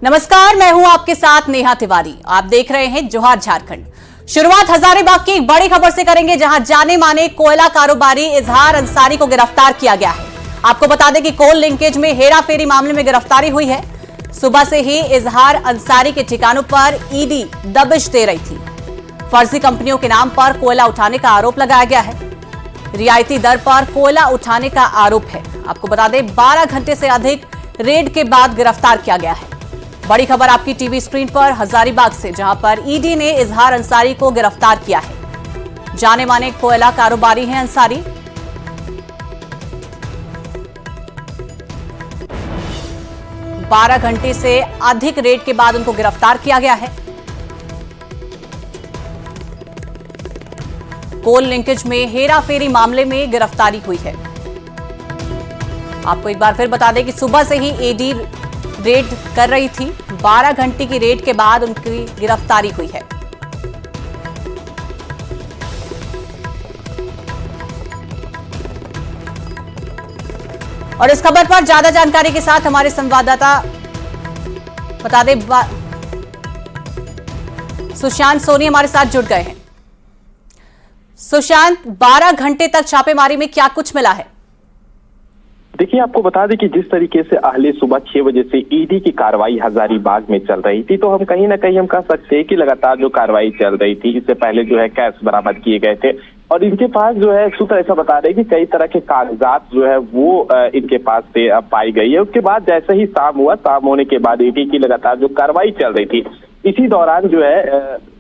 नमस्कार, मैं हूं आपके साथ नेहा तिवारी। आप देख रहे हैं जोहार झारखंड। शुरुआत हजारीबाग की एक बड़ी खबर से करेंगे, जहां जाने माने कोयला कारोबारी इजहार अंसारी को गिरफ्तार किया गया है। आपको बता दें कि कोल लिंकेज में हेराफेरी मामले में गिरफ्तारी हुई है। सुबह से ही इजहार अंसारी के ठिकानों पर ईडी दबिश दे रही थी। फर्जी कंपनियों के नाम पर कोयला उठाने का आरोप लगाया गया है। रियायती दर पर कोयला उठाने का आरोप है। आपको बता दें 12 घंटे से अधिक रेड के बाद गिरफ्तार किया गया है। बड़ी खबर आपकी टीवी स्क्रीन पर हजारीबाग से, जहां पर ईडी ने इजहार अंसारी को गिरफ्तार किया है। जाने माने कोयला कारोबारी हैं अंसारी। बारह घंटे से अधिक रेड के बाद उनको गिरफ्तार किया गया है। कोल लिंकेज में हेराफेरी मामले में गिरफ्तारी हुई है। आपको एक बार फिर बता दें कि सुबह से ही ईडी रेड कर रही थी। 12 घंटे की रेड के बाद उनकी गिरफ्तारी हुई है। और इस खबर पर ज्यादा जानकारी के साथ हमारे संवाददाता बता दें सुशांत सोनी हमारे साथ जुड़ गए हैं। सुशांत, 12 घंटे तक छापेमारी में क्या कुछ मिला है? देखिए, आपको बता दें कि जिस तरीके से अहले सुबह 6 बजे से ईडी की कार्रवाई हजारीबाग में चल रही थी, तो हम कहीं ना कहीं हम कह सकते हैं कि लगातार जो कार्रवाई चल रही थी, इससे पहले जो है कैश बरामद किए गए थे और इनके पास जो है सूत्र ऐसा बता रहे हैं कि कई तरह के कागजात जो है वो इनके पास से पाई गई है। उसके बाद जैसे ही शाम हुआ, शाम होने के बाद ईडी की लगातार जो कार्रवाई चल रही थी, इसी दौरान जो है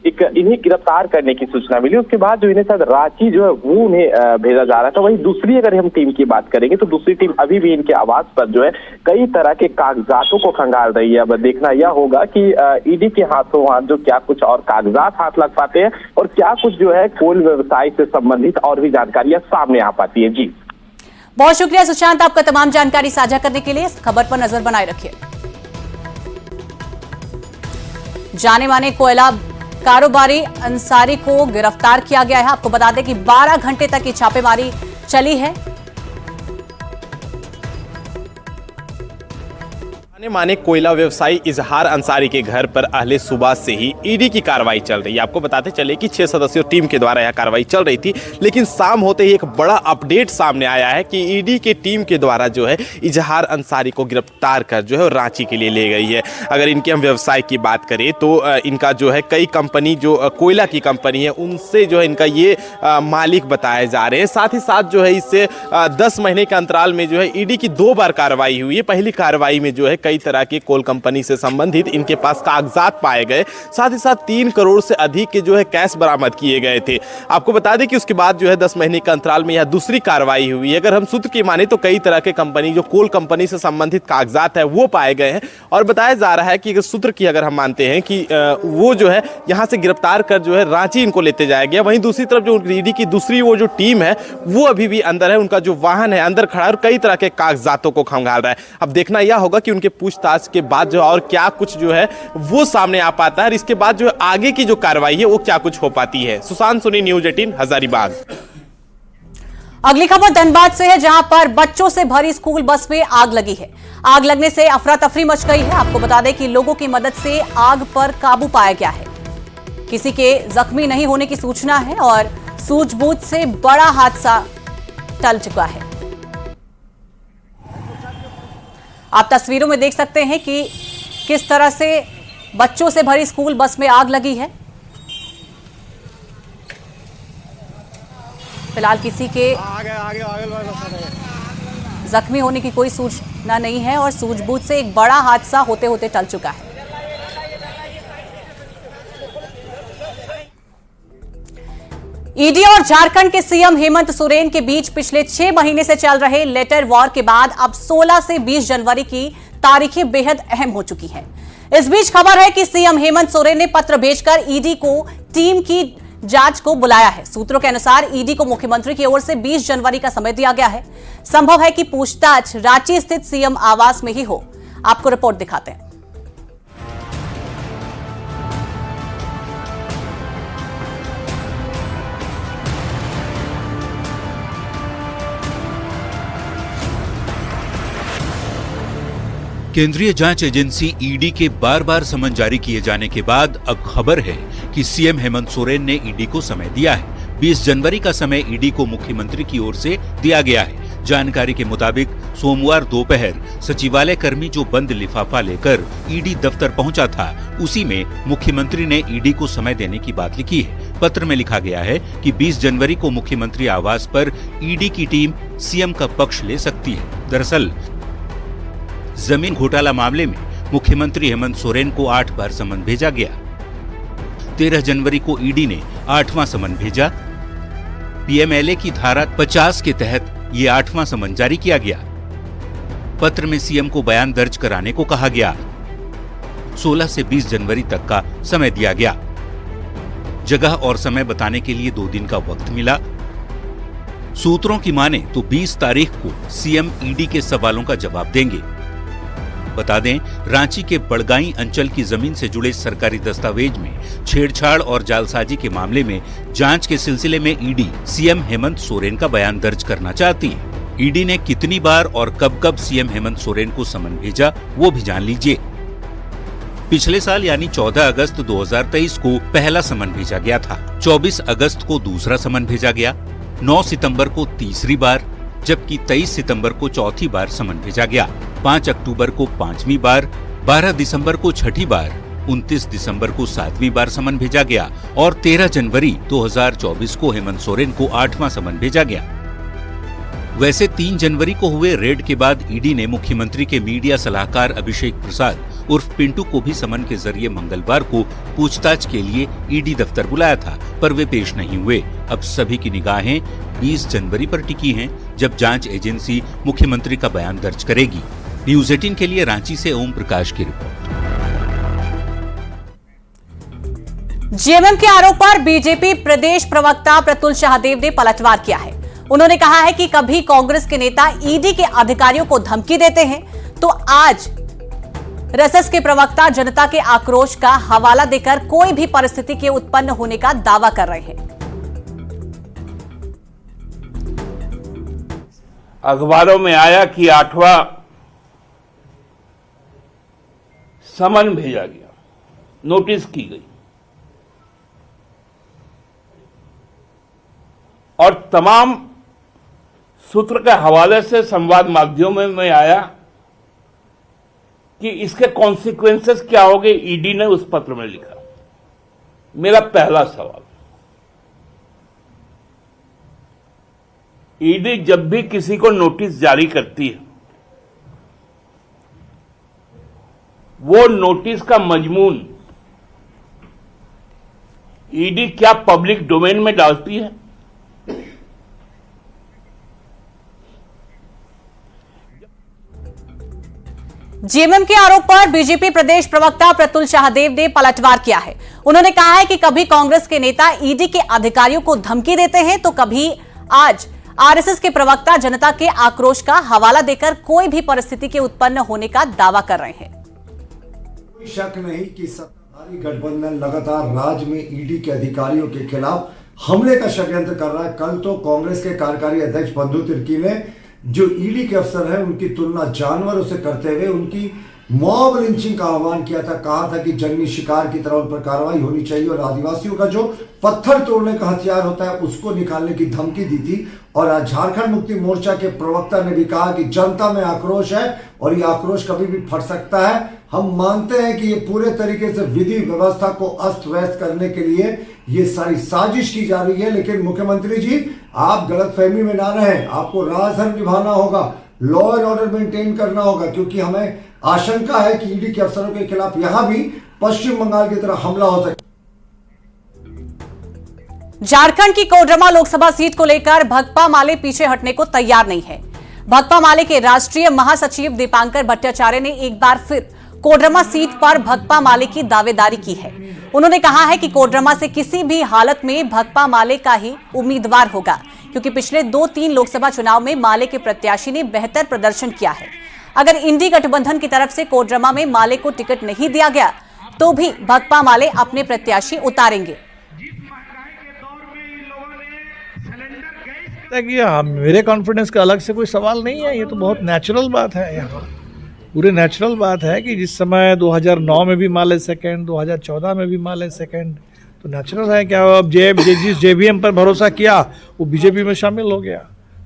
एक इन्हें गिरफ्तार करने की सूचना मिली। उसके बाद जो इन्हें शायद रांची जो है वो उन्हें भेजा जा रहा था। वहीं दूसरी अगर हम टीम की बात करेंगे तो दूसरी टीम अभी भी इनके आवास पर जो है कई तरह के कागजातों को खंगाल रही है। अब देखना यह होगा कि ईडी के हाथों हाथ जो क्या कुछ और कागजात हाथ लग पाते हैं और क्या कुछ जो है कोल व्यवसाय से संबंधित और भी जानकारियां सामने आ पाती है। जी, बहुत शुक्रिया सुशांत, आपका तमाम जानकारी साझा करने के लिए। इस खबर पर नजर बनाए रखिए। जाने माने कोयला कारोबारी अंसारी को गिरफ्तार किया गया है। आपको बता दें कि 12 घंटे तक की छापेमारी चली है। जाने माने कोयला व्यवसायी इजहार अंसारी के घर पर अहले सुबह से ही ईडी की कार्रवाई चल रही है। आपको बताते चले कि 6 सदस्यों टीम के द्वारा यह कार्रवाई चल रही थी, लेकिन शाम होते ही एक बड़ा अपडेट सामने आया है कि ईडी के टीम के द्वारा जो है इजहार अंसारी को गिरफ्तार कर जो है रांची के लिए ले गई है। अगर इनके हम व्यवसाय की बात करें तो इनका जो है कई कंपनी जो कोयला की कंपनी है उनसे जो है इनका ये मालिक बताए जा रहे हैं। साथ ही साथ जो है इससे 10 महीने के अंतराल में जो है ईडी की 2 बार कार्रवाई हुई है। पहली कार्रवाई में जो है कई तरह के कोल कंपनी से संबंधित इनके पास कागजात पाए गए, साथ ही साथ 3 करोड़ से अधिक के जो है कैश बरामद किए गए थे। आपको बता दें कि उसके बाद जो है 10 महीने के अंतराल में यह दूसरी कार्रवाई हुई है। अगर हम सूत्र की माने तो कई तरह के कंपनी जो कोल कंपनी से संबंधित कागजात है वो पाए गए हैं और बताया जा रहा है कि सूत्र की अगर हम मानते हैं कि वो जो है यहां से गिरफ्तार कर जो है रांची इनको लेते जाया गया। वहीं दूसरी तरफ जो ईडी की दूसरी वो जो टीम है वो अभी भी अंदर है, उनका जो वाहन है अंदर खड़ा है और कई तरह के कागजातों को खंगाल रहा है। अब देखना यह होगा कि उनके पूछताछ के बाद जो और क्या कुछ जो है वो सामने आ पाता है और इसके बाद जो आगे की जो कार्रवाई है वो क्या कुछ हो पाती है। सुशांत सोनी, न्यूज़ 18 हजारीबाग। अगली खबर धनबाद से है, जहां पर बच्चों से भरी स्कूल बस में आग लगी है। आग लगने से अफरा तफरी मच गई है। आपको बता दें कि लोगों की मदद से आग पर काबू पाया गया है। किसी के जख्मी नहीं होने की सूचना है और सूझबूझ से बड़ा हादसा टल चुका है। आप तस्वीरों में देख सकते हैं कि किस तरह से बच्चों से भरी स्कूल बस में आग लगी है। फिलहाल किसी के जख्मी होने की कोई सूचना नहीं है और सूझबूझ से एक बड़ा हादसा होते होते टल चुका है। ईडी और झारखंड के सीएम हेमंत सोरेन के बीच पिछले 6 महीने से चल रहे लेटर वॉर के बाद अब 16 से 20 जनवरी की तारीखें बेहद अहम हो चुकी हैं। इस बीच खबर है कि सीएम हेमंत सोरेन ने पत्र भेजकर ईडी को टीम की जांच को बुलाया है। सूत्रों के अनुसार ईडी को मुख्यमंत्री की ओर से 20 जनवरी का समय दिया गया है। संभव है कि पूछताछ रांची स्थित सीएम आवास में ही हो। आपको रिपोर्ट दिखाते हैं। केंद्रीय जांच एजेंसी ईडी के बार बार समन जारी किए जाने के बाद अब खबर है कि सीएम हेमंत सोरेन ने ईडी को समय दिया है। 20 जनवरी का समय ईडी को मुख्यमंत्री की ओर से दिया गया है। जानकारी के मुताबिक सोमवार दोपहर सचिवालय कर्मी जो बंद लिफाफा लेकर ईडी दफ्तर पहुंचा था, उसी में मुख्यमंत्री ने ईडी को समय देने की बात लिखी है। पत्र में लिखा गया है कि 20 जनवरी को मुख्यमंत्री आवास पर ईडी की टीम सीएम का पक्ष ले सकती है। दरअसल जमीन घोटाला मामले में मुख्यमंत्री हेमंत सोरेन को 8 बार समन भेजा गया। 13 जनवरी को ईडी ने 8वां समन भेजा। पीएमएलए की धारा 50 के तहत ये 8वां समन जारी किया गया। पत्र में सीएम को बयान दर्ज कराने को कहा गया। 16 से 20 जनवरी तक का समय दिया गया। जगह और समय बताने के लिए 2 दिन का वक्त मिला। सूत्रों की माने तो 20 तारीख को सीएम ईडी के सवालों का जवाब देंगे। बता दें, रांची के बड़गाई अंचल की जमीन से जुड़े सरकारी दस्तावेज में छेड़छाड़ और जालसाजी के मामले में जांच के सिलसिले में ईडी सीएम हेमंत सोरेन का बयान दर्ज करना चाहती है। ईडी ने कितनी बार और कब कब सीएम हेमंत सोरेन को समन भेजा, वो भी जान लीजिए। पिछले साल यानी 14 अगस्त 2023 को पहला समन भेजा गया था। 24 अगस्त को दूसरा समन भेजा गया। 9 सितंबर को तीसरी बार, जबकि 23 सितंबर को चौथी बार समन भेजा गया। 5 अक्टूबर को 5वीं बार, 12 दिसंबर को 6ठी बार, 29 दिसंबर को 7वीं बार समन भेजा गया और 13 जनवरी 2024 को हेमंत सोरेन को 8वां समन भेजा गया। वैसे 3 जनवरी को हुए रेड के बाद ईडी ने मुख्यमंत्री के मीडिया सलाहकार अभिषेक प्रसाद उर्फ पिंटू को भी समन के जरिए मंगलवार को पूछताछ के लिए ईडी दफ्तर बुलाया था, पर वे पेश नहीं हुए। अब सभी की निगाहें 20 जनवरी पर टिकी हैं, जब जांच एजेंसी मुख्यमंत्री का बयान दर्ज करेगी। न्यूज़ 18 के लिए रांची से ओम प्रकाश की रिपोर्ट। जेएमएम के आरोप पर बीजेपी प्रदेश प्रवक्ता प्रतुल शाहदेव ने पलटवार किया है। उन्होंने कहा है कि कभी कांग्रेस के नेता ईडी के अधिकारियों को धमकी देते हैं, तो आज रसस के प्रवक्ता जनता के आक्रोश का हवाला देकर कोई भी परिस्थिति के उत्पन्न होने का दावा कर रहे हैं। अखबारों में आया कि 8वां समन भेजा गया, नोटिस की गई और तमाम सूत्र के हवाले से संवाद माध्यमों में आया कि इसके कॉन्सिक्वेंसेस क्या होंगे। ईडी ने उस पत्र में लिखा। मेरा पहला सवाल, ईडी जब भी किसी को नोटिस जारी करती है, वो नोटिस का मजमून ईडी क्या पब्लिक डोमेन में डालती है? जेएमएम के आरोप पर बीजेपी प्रदेश प्रवक्ता प्रतुल शाहदेव ने पलटवार किया है। उन्होंने कहा है कि कभी कांग्रेस के नेता ईडी के अधिकारियों को धमकी देते हैं, तो कभी आज आरएसएस के प्रवक्ता जनता के आक्रोश का हवाला देकर कोई भी परिस्थिति के उत्पन्न होने का दावा कर रहे हैं। कोई शक नहीं कि सत्ताधारी गठबंधन लगातार राज्य में ईडी के अधिकारियों के खिलाफ हमले का षड्यंत्र कर रहा है। कल तो कांग्रेस के कार्यकारी अध्यक्ष बंधु तिर्की ने जो ईडी के अफसर हैं उनकी तुलना जानवरों से करते हुए उनकी मॉब लिंचिंग का आह्वान किया था। कहा था कि जंगली शिकार की तरह उन पर कार्रवाई होनी चाहिए और आदिवासियों का जो पत्थर तोड़ने का हथियार होता है उसको निकालने की धमकी दी थी। और आज झारखंड मुक्ति मोर्चा के प्रवक्ता ने भी कहा कि जनता में आक्रोश है और ये आक्रोश कभी भी फट सकता है। हम मानते हैं कि ये पूरे तरीके से विधि व्यवस्था को अस्त व्यस्त करने के लिए ये सारी साजिश की जा रही है। लेकिन मुख्यमंत्री जी, आप गलतफहमी में ना रहें। आपको राजधर्म निभाना होगा, लॉ एंड ऑर्डर मेंटेन करना होगा, क्योंकि हमें आशंका है कि ईडी के अफसरों के खिलाफ यहां भी पश्चिम बंगाल की तरह हमला हो सकता है। झारखंड की कोडरमा लोकसभा सीट को लेकर भकपा माले पीछे हटने को तैयार नहीं है। भकपा माले के राष्ट्रीय महासचिव दीपांकर भट्टाचार्य ने एक बार फिर कोडरमा सीट पर भकपा माले की दावेदारी की है। उन्होंने कहा है कि कोडरमा से किसी भी हालत में भकपा माले का ही उम्मीदवार होगा, क्योंकि पिछले 2-3 लोकसभा चुनाव में माले के प्रत्याशी ने बेहतर प्रदर्शन किया है। अगर इंडी गठबंधन की तरफ से कोडरमा में माले को टिकट नहीं दिया गया तो भी भकपा माले अपने प्रत्याशी उतारेंगे। मेरे कॉन्फिडेंस का अलग से कोई सवाल नहीं है, ये तो बहुत नेचुरल बात है। यहाँ पूरे नेचुरल बात है कि जिस समय 2009 में भी माले सेकंड, 2014 में भी माले सेकंड, तो नेचुरल है क्या अब जिस JVM पर भरोसा किया वो बीजेपी में शामिल हो गया,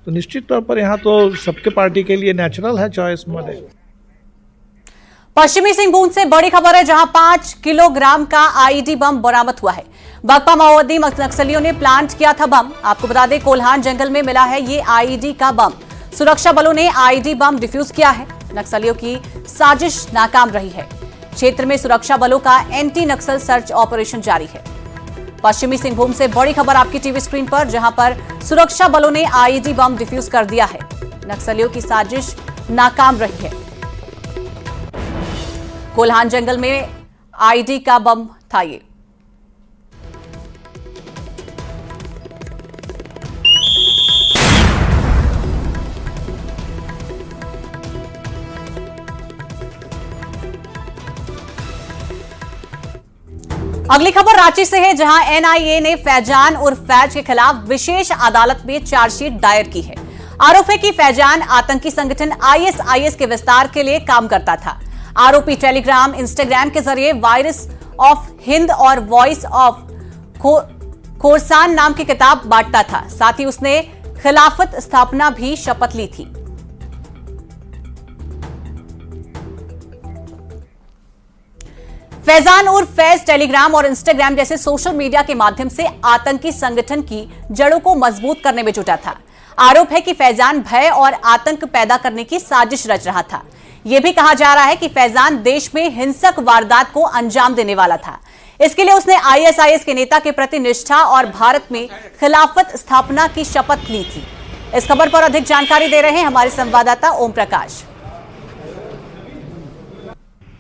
तो निश्चित तौर पर यहाँ तो सबके पार्टी के लिए नेचुरल है चॉइस माले। पश्चिमी सिंहभूम से बड़ी खबर है, जहां 5 किलोग्राम का आईईडी बम बरामद हुआ है। बकपा माओवादी नक्सलियों ने प्लांट किया था बम। आपको बता दें, कोल्हान जंगल में मिला है ये आईईडी का बम। सुरक्षा बलों ने आईईडी बम डिफ्यूज किया है। नक्सलियों की साजिश नाकाम रही है। क्षेत्र में सुरक्षा बलों का एंटी नक्सल सर्च ऑपरेशन जारी है। पश्चिमी सिंहभूम से बड़ी खबर आपकी टीवी स्क्रीन पर, जहां पर सुरक्षा बलों ने आईईडी बम डिफ्यूज कर दिया है। नक्सलियों की साजिश नाकाम रही है। कोल्हान जंगल में आईईडी का बम था ये। अगली खबर रांची से है, जहां एनआईए ने फैजान उर्फ फैज के खिलाफ विशेष अदालत में चार्जशीट दायर की है। आरोप है कि फैजान आतंकी संगठन आईएसआईएस के विस्तार के लिए काम करता था। आरोपी टेलीग्राम, इंस्टाग्राम के जरिए वायरस ऑफ हिंद और वॉइस ऑफ खोरसान नाम की किताब बांटता था। साथ ही उसने खिलाफत स्थापना भी शपथ ली थी। फैजान उर्फ फैज टेलीग्राम और इंस्टाग्राम जैसे सोशल मीडिया के माध्यम से आतंकी संगठन की जड़ों को मजबूत करने में जुटा था। आरोप है कि फैजान भय और आतंक पैदा करने की साजिश रच रहा था। यह भी कहा जा रहा है कि फैजान देश में हिंसक वारदात को अंजाम देने वाला था। इसके लिए उसने आईएसआईएस के नेता के प्रति निष्ठा और भारत में खिलाफत स्थापना की शपथ ली थी। इस खबर पर अधिक जानकारी दे रहे हैं हमारे संवाददाता ओम प्रकाश।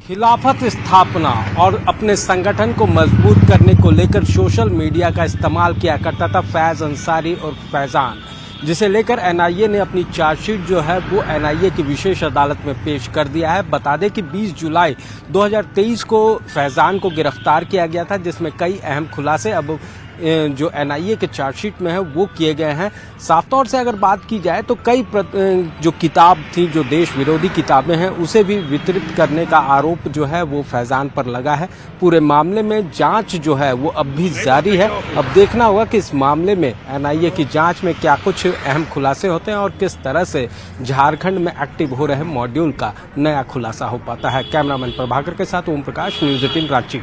खिलाफत स्थापना और अपने संगठन को मजबूत करने को लेकर सोशल मीडिया का इस्तेमाल किया करता था फैज अंसारी और फैजान, जिसे लेकर एनआईए ने अपनी चार्जशीट जो है वो एनआईए की विशेष अदालत में पेश कर दिया है। बता दें कि 20 जुलाई 2023 को फैजान को गिरफ्तार किया गया था, जिसमें कई अहम खुलासे अब जो एनआईए के चार्जशीट में है वो किए गए हैं। साफ तौर से अगर बात की जाए तो कई जो किताब थी, जो देश विरोधी किताबें हैं, उसे भी वितरित करने का आरोप जो है वो फैजान पर लगा है। पूरे मामले में जांच जो है वो अब भी जारी है। अब देखना होगा कि इस मामले में एनआईए की जांच में क्या कुछ अहम खुलासे होते हैं और किस तरह से झारखंड में एक्टिव हो रहे मॉड्यूल का नया खुलासा हो पाता है। कैमरामैन प्रभाकर के साथ ओम प्रकाश, न्यूज़ 18 रांची।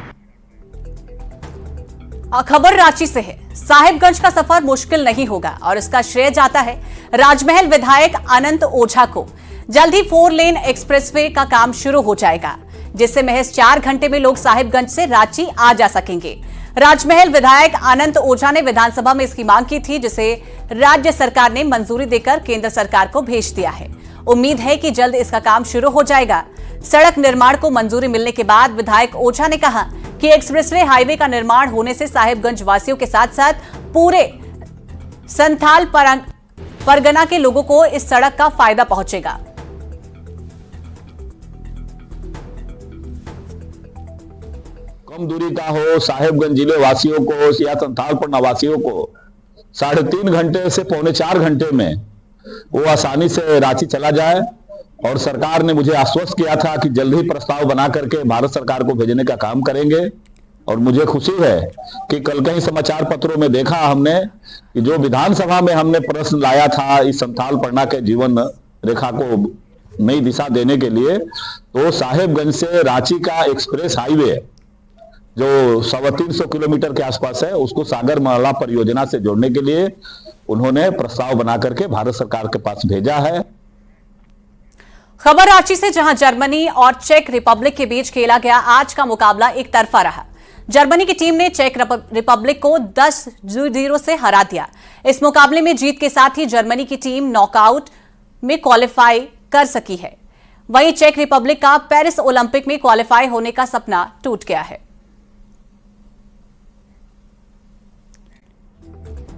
खबर रांची से है। साहिबगंज का सफर मुश्किल नहीं होगा और इसका श्रेय जाता है राजमहल विधायक अनंत ओझा को। जल्द ही 4 लेन एक्सप्रेसवे का काम शुरू हो जाएगा, जिससे महज 4 घंटे में लोग साहिबगंज से रांची आ जा सकेंगे। राजमहल विधायक अनंत ओझा ने विधानसभा में इसकी मांग की थी, जिसे राज्य सरकार ने मंजूरी देकर केंद्र सरकार को भेज दिया है। उम्मीद है कि जल्द इसका काम शुरू हो जाएगा। सड़क निर्माण को मंजूरी मिलने के बाद विधायक ओझा ने कहा कि एक्सप्रेसवे हाईवे का निर्माण होने से साहिबगंज वासियों के साथ साथ पूरे संथाल परगना के लोगों को इस सड़क का फायदा पहुंचेगा। कम दूरी का हो, साहिबगंज जिले वासियों को या संथाल परगना वासियों को 3.5 घंटे से 3.25 घंटे में वो आसानी से रांची चला जाए। और सरकार ने मुझे आश्वस्त किया था कि जल्द ही प्रस्ताव बना करके भारत सरकार को भेजने का काम करेंगे। और मुझे खुशी है कि कल कई समाचार पत्रों में देखा हमने कि जो विधानसभा में हमने प्रश्न लाया था इस संथाल परगना के जीवन रेखा को नई दिशा देने के लिए, तो साहिबगंज से रांची का एक्सप्रेस हाईवे जो 350 किलोमीटर के आसपास है, उसको सागर माला परियोजना से जोड़ने के लिए उन्होंने प्रस्ताव बना करके भारत सरकार के पास भेजा है। खबर रांची से, जहां जर्मनी और चेक रिपब्लिक के बीच खेला गया आज का मुकाबला एक तरफा रहा। जर्मनी की टीम ने चेक रिपब्लिक को 10-0 से हरा दिया। इस मुकाबले में जीत के साथ ही जर्मनी की टीम नॉकआउट में क्वालिफाई कर सकी है। वहीं चेक रिपब्लिक का पेरिस ओलंपिक में क्वालिफाई होने का सपना टूट गया है।